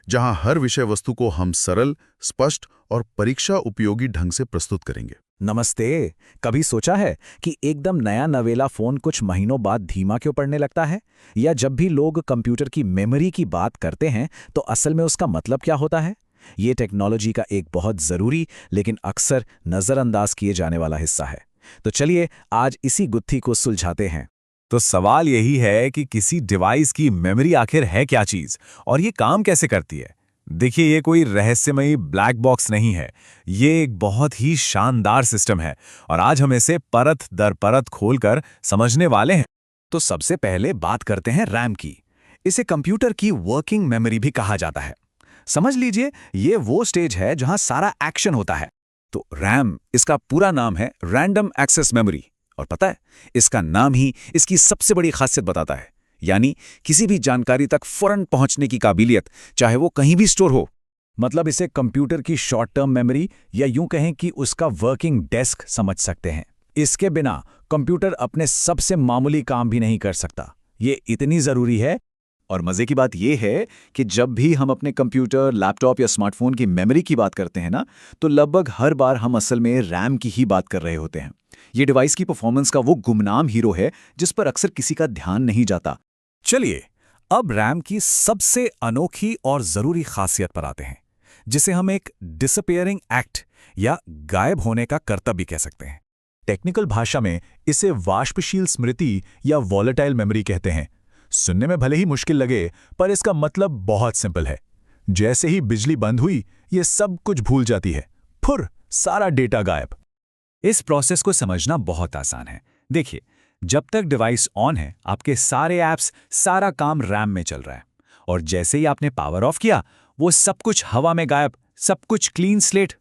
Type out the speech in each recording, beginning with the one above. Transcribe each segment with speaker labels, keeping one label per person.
Speaker 1: जहां हर विषय वस्तु को हम सरल, स्पष्ट और परीक्षा उपयोगी ढंग से प्रस्तुत करेंगे।
Speaker 2: नमस्ते। कभी सोचा है कि एकदम नया नवेला फोन कुछ महीनों बाद धीमा क्यों पड़ने लगता है? या जब भी लोग कंप्यूटर की मेमोरी की बात करते हैं तो असल में उसका मतलब क्या होता है? ये टेक्नोलॉजी का एक बहुत ज़रूरी लेकिन अक्सर नज़रअंदाज किए जाने वाला हिस्सा है। तो चलिए आज इसी गुत्थी को सुलझाते हैं।
Speaker 3: तो सवाल यही है कि किसी डिवाइस की मेमोरी आखिर है क्या चीज और ये काम कैसे करती है। देखिए, ये कोई रहस्यमयी ब्लैक बॉक्स नहीं है। ये एक बहुत ही शानदार सिस्टम है और आज हम इसे परत दर परत खोलकर समझने वाले हैं।
Speaker 2: तो सबसे पहले बात करते हैं रैम की। इसे कंप्यूटर की वर्किंग मेमोरी भी कहा जाता है। समझ लीजिए ये वो स्टेज है जहां सारा एक्शन होता है। तो रैम, इसका पूरा नाम है रैंडम एक्सेस मेमोरी। और पता है, इसका नाम ही इसकी सबसे बड़ी खासियत बताता है, यानी किसी भी जानकारी तक फौरन पहुंचने की काबिलियत, चाहे वो कहीं भी स्टोर हो। मतलब इसे कंप्यूटर की शॉर्ट टर्म मेमोरी या यूं कहें कि उसका वर्किंग डेस्क समझ सकते हैं। इसके बिना कंप्यूटर अपने सबसे मामूली काम भी नहीं कर सकता। ये इतनी जरूरी है। और मजे की बात यह है कि जब भी हम अपने कंप्यूटर, लैपटॉप या स्मार्टफोन की मेमोरी की बात करते हैं ना, तो लगभग हर बार हम असल में रैम की ही बात कर रहे होते हैं। ये डिवाइस की परफॉर्मेंस का वो गुमनाम हीरो है जिस पर अक्सर किसी का ध्यान नहीं जाता। चलिए अब रैम की सबसे अनोखी और जरूरी खासियत पर आते हैं, जिसे हम एक डिसअपियरिंग एक्ट या गायब होने का कर्तव्य कह सकते हैं। टेक्निकल भाषा में इसे वाष्पशील स्मृति या वॉलेटाइल मेमोरी कहते हैं। सुनने में भले ही मुश्किल लगे, पर इसका मतलब बहुत सिंपल है। जैसे ही बिजली बंद हुई, ये सब कुछ भूल जाती है, फुर सारा डेटा गायब। इस प्रोसेस को समझना बहुत आसान है। देखिए, जब तक डिवाइस ऑन है, आपके सारे ऐप्स, सारा काम रैम में चल रहा है, और जैसे ही आपने पावर ऑफ किया, वो सब कुछ हवा में गायब, सब कुछ क्लीन स्लेट।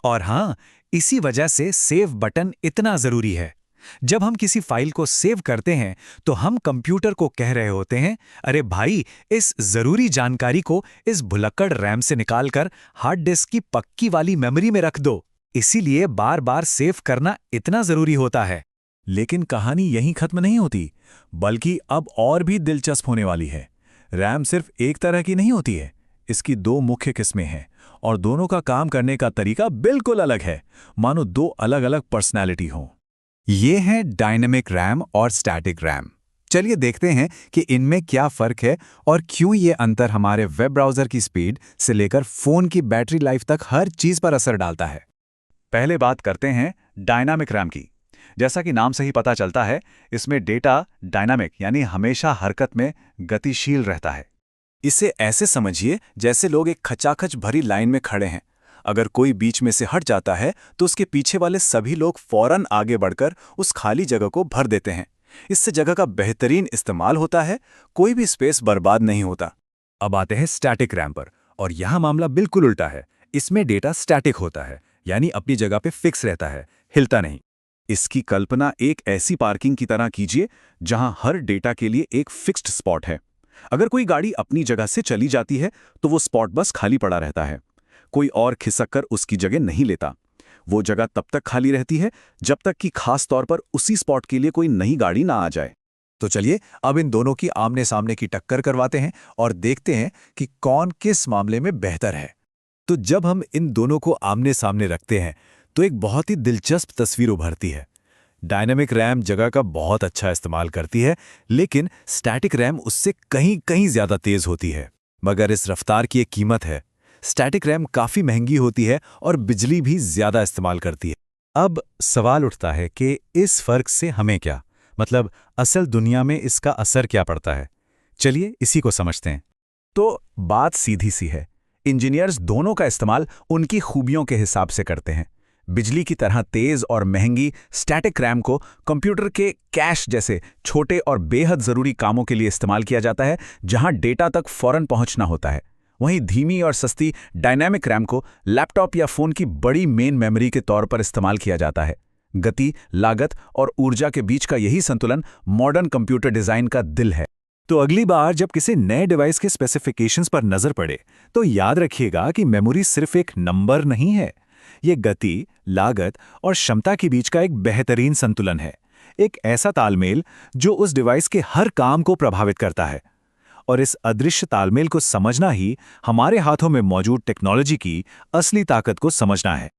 Speaker 2: और हाँ, इसी वजह से सेव बटन इतना जरूरी है। जब हम किसी फाइल को सेव करते हैं तो हम कंप्यूटर को कह रहे होते हैं, अरे भाई, इस जरूरी जानकारी को इस भुलक्कड़ रैम से निकालकर हार्ड डिस्क की पक्की वाली मेमोरी में रख दो। इसीलिए बार बार सेव करना इतना जरूरी होता है। लेकिन कहानी यहीं खत्म नहीं होती, बल्कि अब और भी दिलचस्प होने वाली है। रैम सिर्फ एक तरह की नहीं होती है। इसकी दो मुख्य किस्में हैं और दोनों का काम करने का तरीका बिल्कुल अलग है, मानो दो अलग अलग पर्सनैलिटी हों। ये हैं डायनेमिक रैम और स्टैटिक रैम। चलिए देखते हैं कि इनमें क्या फ़र्क है और क्यों ये अंतर हमारे वेब ब्राउज़र की स्पीड से लेकर फ़ोन की बैटरी लाइफ तक हर चीज़ पर असर डालता है। पहले बात करते हैं डायनामिक रैम की। जैसा कि नाम से ही पता चलता है, इसमें डेटा डायनामिक यानी हमेशा हरकत में, गतिशील रहता है। इसे ऐसे समझिए जैसे लोग एक खचाखच भरी लाइन में खड़े हैं। अगर कोई बीच में से हट जाता है तो उसके पीछे वाले सभी लोग फौरन आगे बढ़कर उस खाली जगह को भर देते हैं। इससे जगह का बेहतरीन इस्तेमाल होता है, कोई भी स्पेस बर्बाद नहीं होता। अब आते हैं स्टैटिक रैम पर, और यहाँ मामला बिल्कुल उल्टा है। इसमें डेटा स्टैटिक होता है, यानी अपनी जगह पे फिक्स रहता है, हिलता नहीं। इसकी कल्पना एक ऐसी पार्किंग की तरह कीजिए जहां हर डेटा के लिए एक फिक्स्ड स्पॉट है। अगर कोई गाड़ी अपनी जगह से चली जाती है तो वो स्पॉट बस खाली पड़ा रहता है। कोई और खिसक उसकी जगह नहीं लेता। वो जगह तब तक खाली रहती है जब तक कि खास तौर पर उसी स्पॉट के लिए कोई नई गाड़ी ना आ जाए। तो चलिए अब इन दोनों की आमने सामने की टक्कर करवाते हैं और देखते हैं कि कौन किस मामले में बेहतर है। तो जब हम इन दोनों को आमने सामने रखते हैं तो एक बहुत ही दिलचस्प तस्वीर उभरती है। डायनेमिक रैम जगह का बहुत अच्छा इस्तेमाल करती है, लेकिन स्टैटिक रैम उससे कहीं कहीं ज्यादा तेज होती है। मगर इस रफ्तार की एक कीमत है। स्टैटिक रैम काफी महंगी होती है और बिजली भी ज्यादा इस्तेमाल करती है। अब सवाल उठता है कि इस फर्क से हमें क्या मतलब, असल दुनिया में इसका असर क्या पड़ता है। चलिए इसी को समझते हैं। तो बात सीधी सी है, इंजीनियर्स दोनों का इस्तेमाल उनकी खूबियों के हिसाब से करते हैं। बिजली की तरह तेज और महंगी स्टैटिक रैम को कंप्यूटर के कैश जैसे छोटे और बेहद जरूरी कामों के लिए इस्तेमाल किया जाता है, जहां डेटा तक फौरन पहुंचना होता है। वहीं धीमी और सस्ती डायनामिक रैम को लैपटॉप या फोन की बड़ी मेन मेमोरी के तौर पर इस्तेमाल किया जाता है। गति, लागत और ऊर्जा के बीच का यही संतुलन मॉडर्न कंप्यूटर डिजाइन का दिल है। तो अगली बार जब किसी नए डिवाइस के स्पेसिफिकेशंस पर नजर पड़े तो याद रखिएगा कि मेमोरी सिर्फ एक नंबर नहीं है। ये गति, लागत और क्षमता के बीच का एक बेहतरीन संतुलन है, एक ऐसा तालमेल जो उस डिवाइस के हर काम को प्रभावित करता है।
Speaker 3: और इस अदृश्य तालमेल को समझना ही हमारे हाथों में मौजूद टेक्नोलॉजी की असली ताकत को समझना है।